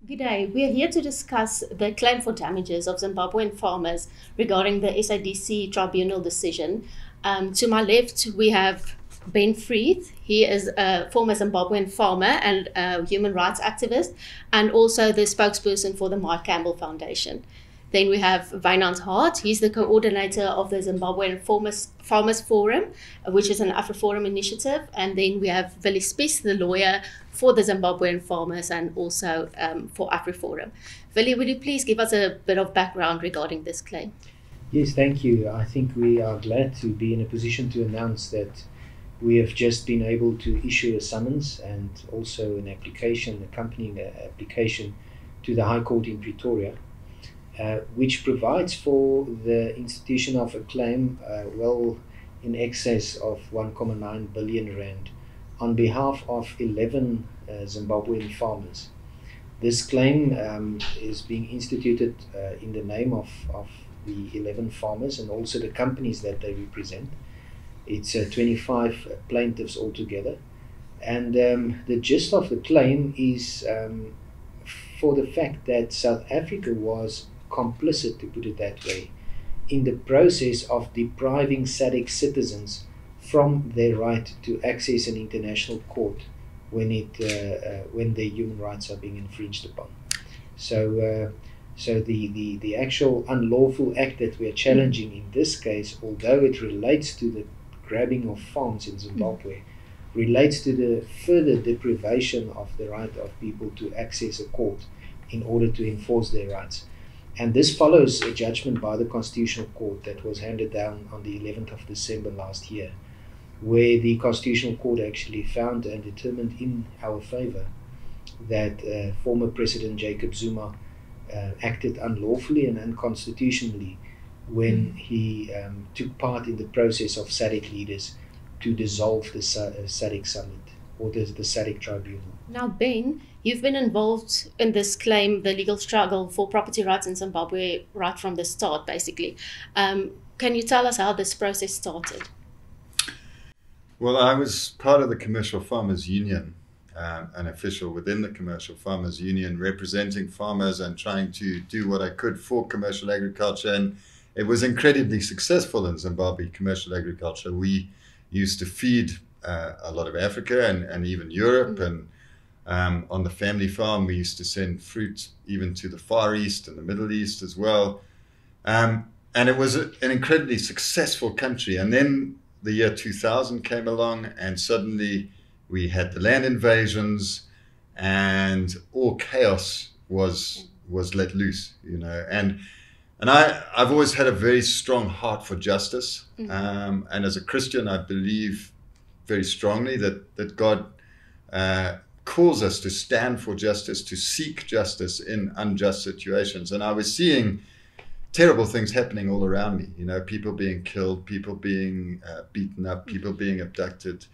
G'day, we are here to discuss the claim for damages of Zimbabwean farmers regarding the SADC Tribunal decision. To my left, we have Ben Freeth. He is a former Zimbabwean farmer and a human rights activist, and also the spokesperson for the Mike Campbell Foundation. Then we have Wynand Hart. He's the coordinator of the Zimbabwean Farmers Forum, which is an AfriForum initiative. And then we have Willie Spies, the lawyer for the Zimbabwean farmers and also for AfriForum. Willie, would you please give us a bit of background regarding this claim? Yes, thank you. I think we are glad to be in a position to announce that we have just been able to issue a summons and also an application, accompanying an application to the High Court in Pretoria, which provides for the institution of a claim well in excess of 1.9 billion rand on behalf of 11 Zimbabwean farmers. This claim is being instituted in the name of the 11 farmers and also the companies that they represent. It's 25 plaintiffs altogether, and the gist of the claim is for the fact that South Africa was complicit, to put it that way, in the process of depriving SADEC citizens from their right to access an international court when their human rights are being infringed upon. So the actual unlawful act that we are challenging in this case, although it relates to the grabbing of farms in Zimbabwe, relates to the further deprivation of the right of people to access a court in order to enforce their rights. And this follows a judgment by the Constitutional Court that was handed down on the 11th of December last year, where the Constitutional Court actually found and determined in our favor that former President Jacob Zuma acted unlawfully and unconstitutionally when he took part in the process of SADC leaders to dissolve the SADC summit, or the SADC Tribunal. Now, Ben, you've been involved in this claim, the legal struggle for property rights in Zimbabwe, right from the start, basically. Can you tell us how this process started? Well, I was part of the Commercial Farmers Union, an official within the Commercial Farmers Union, representing farmers and trying to do what I could for commercial agriculture. And it was incredibly successful in Zimbabwe, commercial agriculture. We used to feed a lot of Africa and even Europe. And on the family farm, we used to send fruit even to the Far East and the Middle East as well. And it was an incredibly successful country. And then the year 2000 came along, and suddenly we had the land invasions, and all chaos was let loose, you know. And I've always had a very strong heart for justice. And as a Christian, I believe very strongly that God calls us to stand for justice, to seek justice in unjust situations. And I was seeing terrible things happening all around me, you know, people being killed, people being beaten up, people being abducted,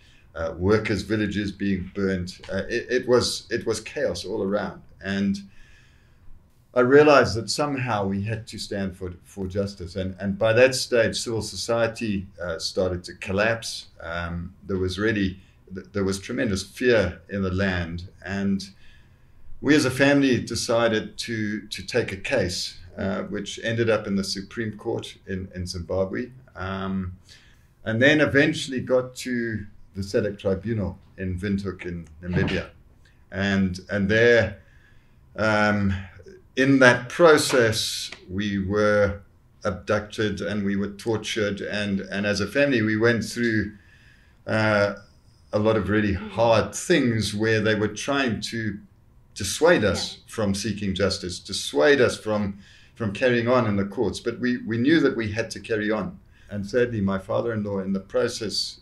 workers' villages being burnt. It was chaos all around. And I realized that somehow we had to stand for justice. And by that stage, civil society started to collapse. There was tremendous fear in the land. And we as a family decided to take a case, which ended up in the Supreme Court in Zimbabwe. And then eventually got to the SADEC Tribunal in Windhoek in Namibia. And there, in that process, we were abducted and we were tortured. And as a family, we went through a lot of really hard things where they were trying to dissuade us from seeking justice, dissuade us from carrying on in the courts. But we knew that we had to carry on. And sadly, my father-in-law in the process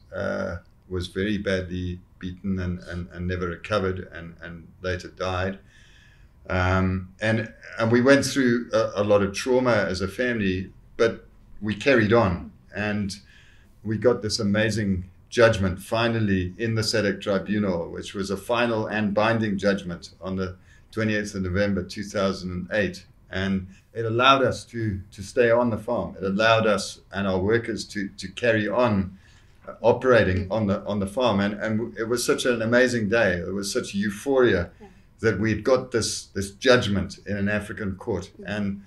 was very badly beaten and never recovered and later died. And we went through a lot of trauma as a family, but we carried on. And we got this amazing judgment finally in the SADEC Tribunal, which was a final and binding judgment on the 28th of November 2008. And it allowed us to stay on the farm. It allowed us and our workers to carry on operating on the farm, and it was such an amazing day. It was such euphoria that we'd got this judgment in an African court, and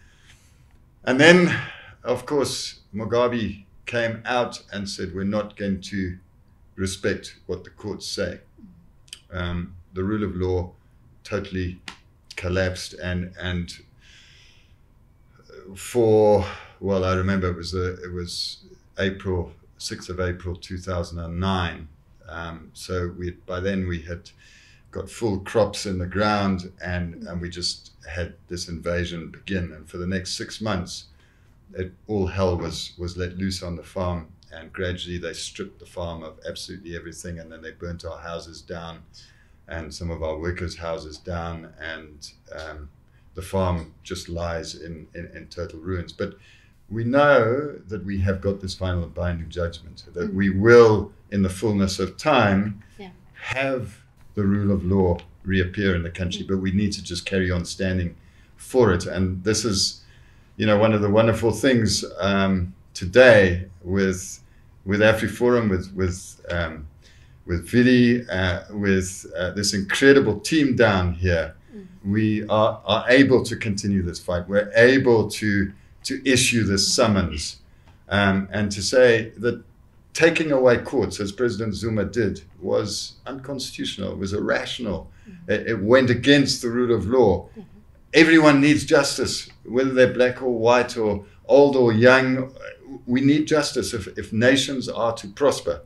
then of course Mugabe came out and said, we're not going to respect what the courts say. The rule of law totally collapsed, and for, well, I remember it was April 6th of April 2009. So by then we had got full crops in the ground, and we just had this invasion begin. And for the next 6 months, all hell was let loose on the farm, and gradually they stripped the farm of absolutely everything, and then they burnt our houses down and some of our workers' houses down, and the farm just lies in total ruins. But we know that we have got this final and binding judgment, that we will, in the fullness of time, have the rule of law reappear in the country, but we need to just carry on standing for it. And this is, one of the wonderful things today with AfriForum, with Vili, with this incredible team down here. We are able to continue this fight. We're able to issue this summons, and to say that taking away courts, as President Zuma did, was unconstitutional. It was irrational. It went against the rule of law. Everyone needs justice, whether they're black or white or old or young. We need justice if nations are to prosper.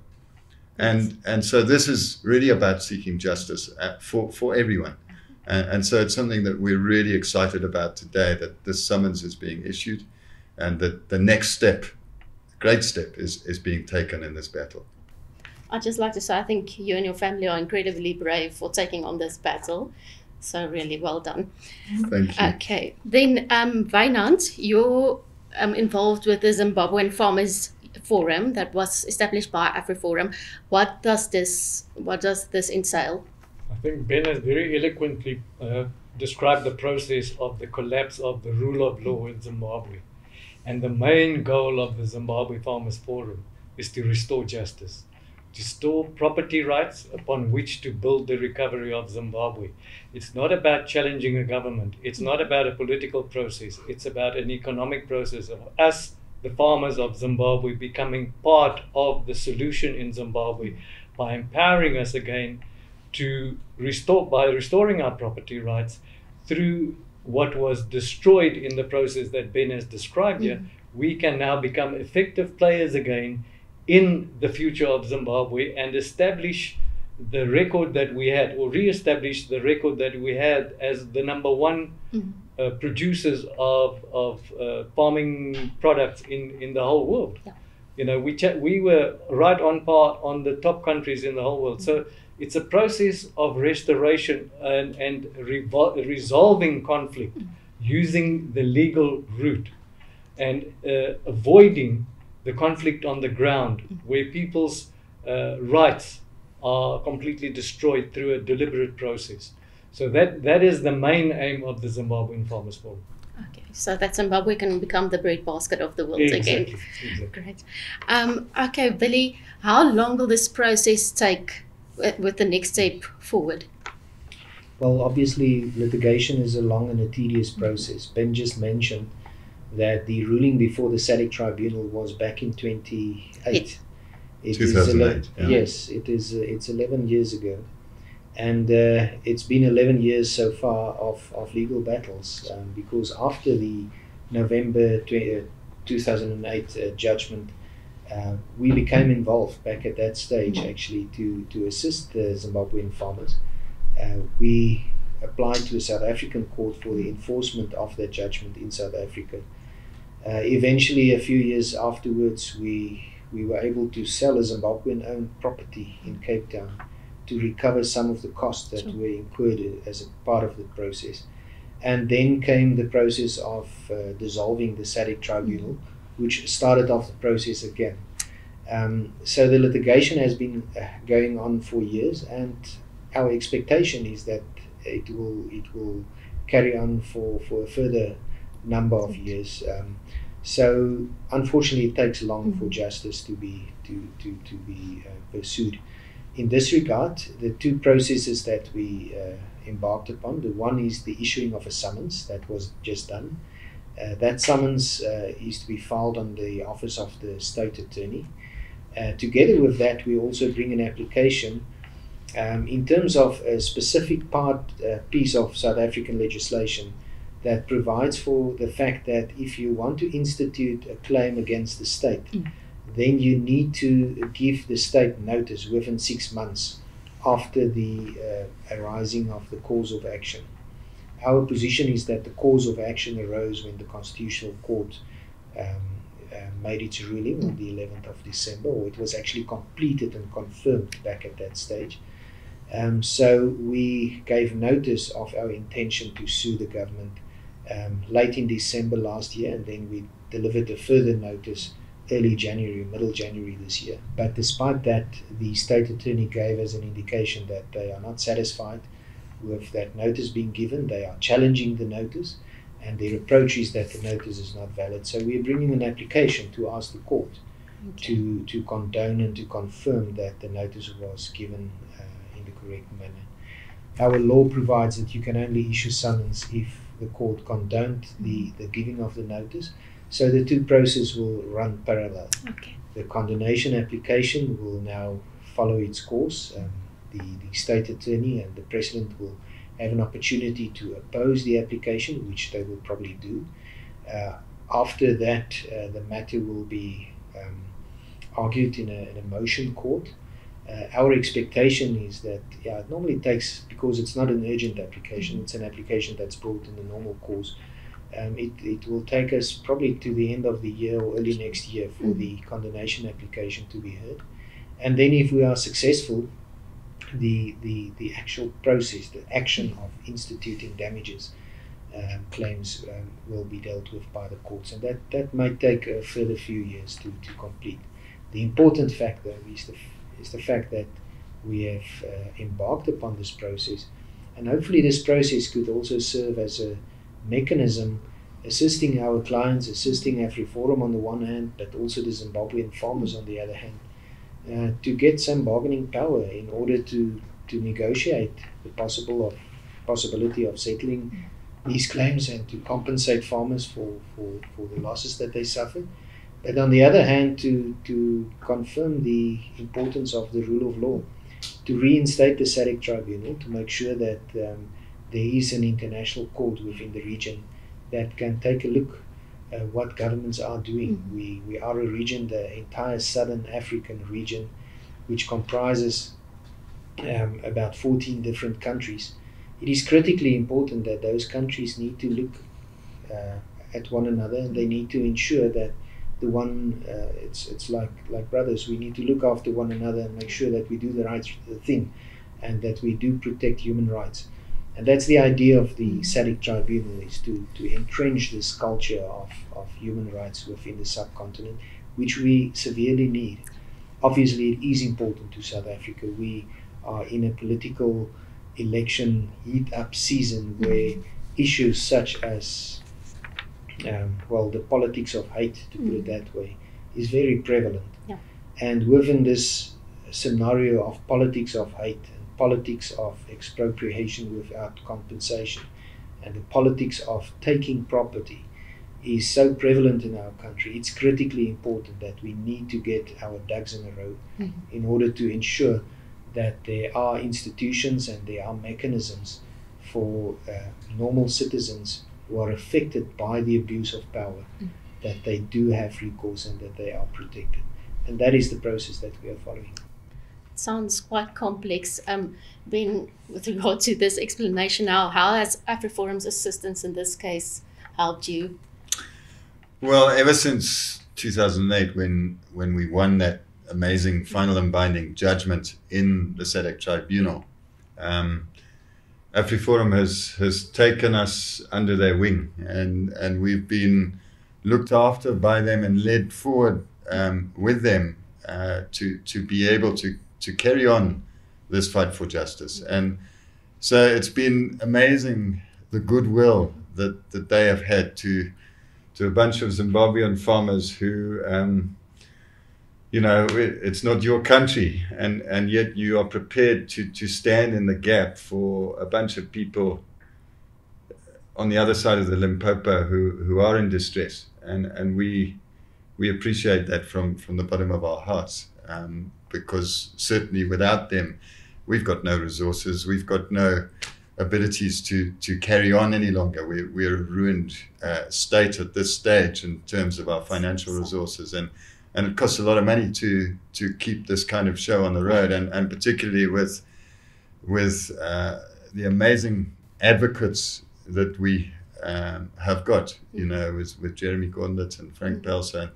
And so this is really about seeking justice for everyone. And so it's something that we're really excited about today, that this summons is being issued, and that the next step, great step, is being taken in this battle. I'd just like to say I think you and your family are incredibly brave for taking on this battle. So really well done. Thank you. Okay. Then Wynand, you're involved with the Zimbabwean Farmers Forum that was established by AfriForum. What does this entail? I think Ben has very eloquently described the process of the collapse of the rule of law in Zimbabwe. And the main goal of the Zimbabwe Farmers Forum is to restore justice, to restore property rights upon which to build the recovery of Zimbabwe. It's not about challenging a government. It's not about a political process. It's about an economic process of us, the farmers of Zimbabwe, becoming part of the solution in Zimbabwe by empowering us again to restoring our property rights through what was destroyed in the process that Ben has described here. We can now become effective players again in the future of Zimbabwe and establish the record that we had, or re-establish the record that we had as the #1 producers of farming products in the whole world. We were right on par on the top countries in the whole world. So it's a process of restoration and resolving conflict using the legal route, and avoiding the conflict on the ground where people's rights are completely destroyed through a deliberate process. So that is the main aim of the Zimbabwean Farmers Forum. Okay, so that Zimbabwe can become the breadbasket of the world again. Exactly. Great. Okay, Billy, how long will this process take with the next step forward? Well, obviously, litigation is a long and a tedious process. Ben just mentioned that the ruling before the SADEC Tribunal was back in 2008. 2008. Yes, it is. It's 11 years ago, and it's been 11 years so far of legal battles. Because after the November 2008 judgment, we became involved back at that stage, actually, to assist the Zimbabwean farmers. We applied to a South African court for the enforcement of that judgment in South Africa. Eventually, a few years afterwards, we were able to sell a Zimbabwean-owned property in Cape Town to recover some of the costs that were incurred as a part of the process. And then came the process of dissolving the SADEC Tribunal, which started off the process again. So the litigation has been going on for years, and our expectation is that it will carry on for a further number of years. So unfortunately, it takes long for justice to be pursued. In this regard, the two processes that we embarked upon, the one is the issuing of a summons that was just done. That summons is to be filed on the office of the State Attorney. Together with that, we also bring an application in terms of a specific piece of South African legislation that provides for the fact that if you want to institute a claim against the state, then you need to give the state notice within 6 months after the arising of the cause of action. Our position is that the cause of action arose when the Constitutional Court made its ruling on the 11th of December, or it was actually completed and confirmed back at that stage. So we gave notice of our intention to sue the government late in December last year, and then we delivered a further notice early January, middle January this year. But despite that, the State Attorney gave us an indication that they are not satisfied with that notice being given. They are challenging the notice, and their approach is that the notice is not valid. So we are bringing an application to ask the court to condone and to confirm that the notice was given in the correct manner. Our law provides that you can only issue summons if the court condoned the giving of the notice. So the two processes will run parallel. Okay. The condonation application will now follow its course. The State Attorney and the President will have an opportunity to oppose the application, which they will probably do. After that, the matter will be argued in a motion court. Our expectation is that it normally takes, because it's not an urgent application, it's an application that's brought in the normal course. It will take us probably to the end of the year or early next year for the condonation application to be heard. And then if we are successful, the actual process, the action of instituting damages claims will be dealt with by the courts. And that might take a further few years to complete. The important fact, though, is the fact that we have embarked upon this process. And hopefully this process could also serve as a mechanism assisting our clients, assisting AfriForum on the one hand, but also the Zimbabwean farmers on the other hand, to get some bargaining power in order to negotiate the possibility of settling these claims and to compensate farmers for the losses that they suffered. But on the other hand, to confirm the importance of the rule of law, to reinstate the SADEC Tribunal, to make sure that there is an international court within the region that can take a look at what governments are doing. We are a region, the entire Southern African region, which comprises about 14 different countries. It is critically important that those countries need to look at one another, and they need to ensure that the one, it's like brothers, we need to look after one another and make sure that we do the right thing and that we do protect human rights. And that's the idea of the SADEC Tribunal, is to entrench this culture of human rights within the subcontinent, which we severely need. Obviously, it is important to South Africa. We are in a political election heat-up season where issues such as, the politics of hate, to put it that way, is very prevalent. Yeah. And within this scenario of politics of hate, politics of expropriation without compensation, and the politics of taking property is so prevalent in our country, it's critically important that we need to get our ducks in a row in order to ensure that there are institutions and there are mechanisms for normal citizens who are affected by the abuse of power, that they do have recourse and that they are protected. And that is the process that we are following. Sounds quite complex. Ben, with regard to this explanation now, how has AfriForum's assistance in this case helped you? Well, ever since 2008, when we won that amazing final and binding judgment in the SADEC Tribunal, AfriForum has taken us under their wing, and we've been looked after by them and led forward with them to be able to carry on this fight for justice. And so it's been amazing, the goodwill that they have had to a bunch of Zimbabwean farmers who, you know, it's not your country, and yet you are prepared to stand in the gap for a bunch of people on the other side of the Limpopo who are in distress, and we appreciate that from the bottom of our hearts, because certainly without them, we've got no resources, we've got no abilities to carry on any longer. We're a ruined state at this stage in terms of our financial resources, and it costs a lot of money to keep this kind of show on the road, and particularly with the amazing advocates that we have got, you know, with Jeremy Gondit and Frank Pelser.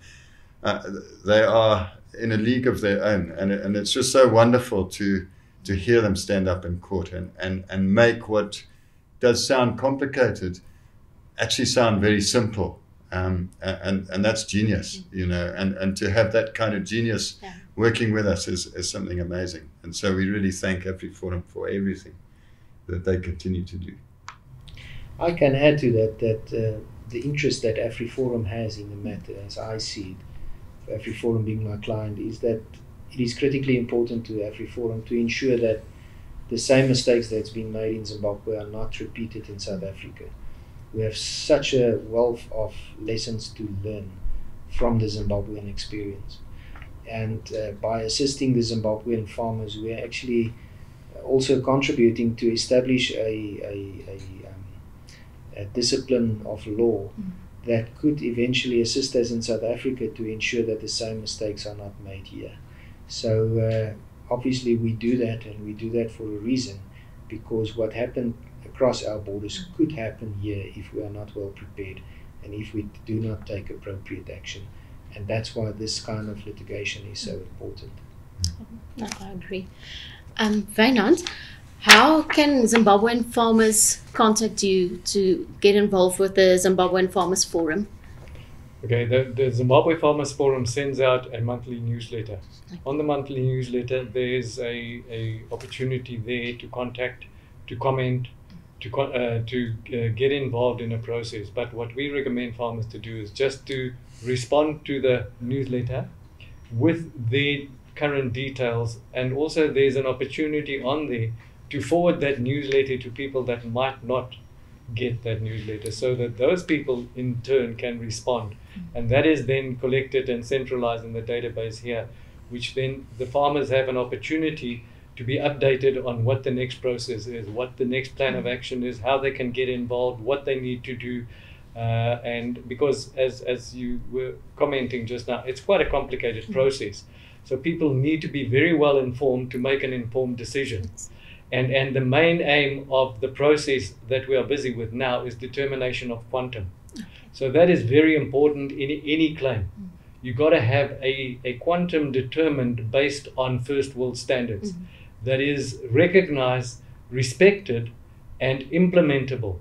They are in a league of their own, and it's just so wonderful to hear them stand up in court and make what does sound complicated actually sound very simple, and that's genius, you know, and to have that kind of genius working with us is something amazing. And so we really thank AfriForum for everything that they continue to do. I can add to that the interest that AfriForum has in the matter, as I see it, AfriForum being my client, is that it is critically important to AfriForum to ensure that the same mistakes that's been made in Zimbabwe are not repeated in South Africa. We have such a wealth of lessons to learn from the Zimbabwean experience. And by assisting the Zimbabwean farmers, we are actually also contributing to establish a discipline of law that could eventually assist us in South Africa to ensure that the same mistakes are not made here. So obviously we do that, and we do that for a reason, because what happened across our borders could happen here if we are not well prepared and if we do not take appropriate action. And that's why this kind of litigation is so important. No, I agree. Wynand, how can Zimbabwean farmers contact you to get involved with the Zimbabwean Farmers Forum? Okay, the Zimbabwe Farmers Forum sends out a monthly newsletter. On the monthly newsletter, there's a opportunity there to contact, to comment, to get involved in a process. But what we recommend farmers to do is just to respond to the newsletter with their current details, and also there's an opportunity on there to forward that newsletter to people that might not get that newsletter, so that those people in turn can respond, and that is then collected and centralized in the database here, which then the farmers have an opportunity to be updated on what the next process is, what the next plan of action is, how they can get involved, what they need to do, and because as you were commenting just now, it's quite a complicated process, so people need to be very well informed to make an informed decision. And the main aim of the process that we are busy with now is determination of quantum. So that is very important in any claim. You got to have a quantum determined based on first world standards that is recognized, respected, and implementable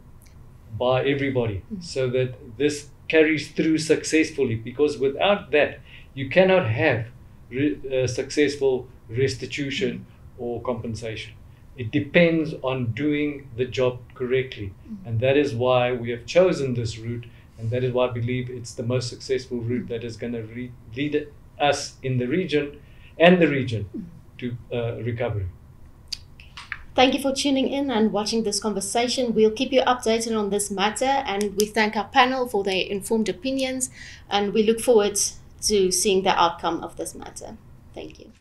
by everybody, so that this carries through successfully, because without that you cannot have successful restitution or compensation. It depends on doing the job correctly. And that is why we have chosen this route, and that is why I believe it's the most successful route that is going to lead us in the region and the region to recovery. Thank you for tuning in and watching this conversation. We'll keep you updated on this matter, and we thank our panel for their informed opinions, and we look forward to seeing the outcome of this matter. Thank you.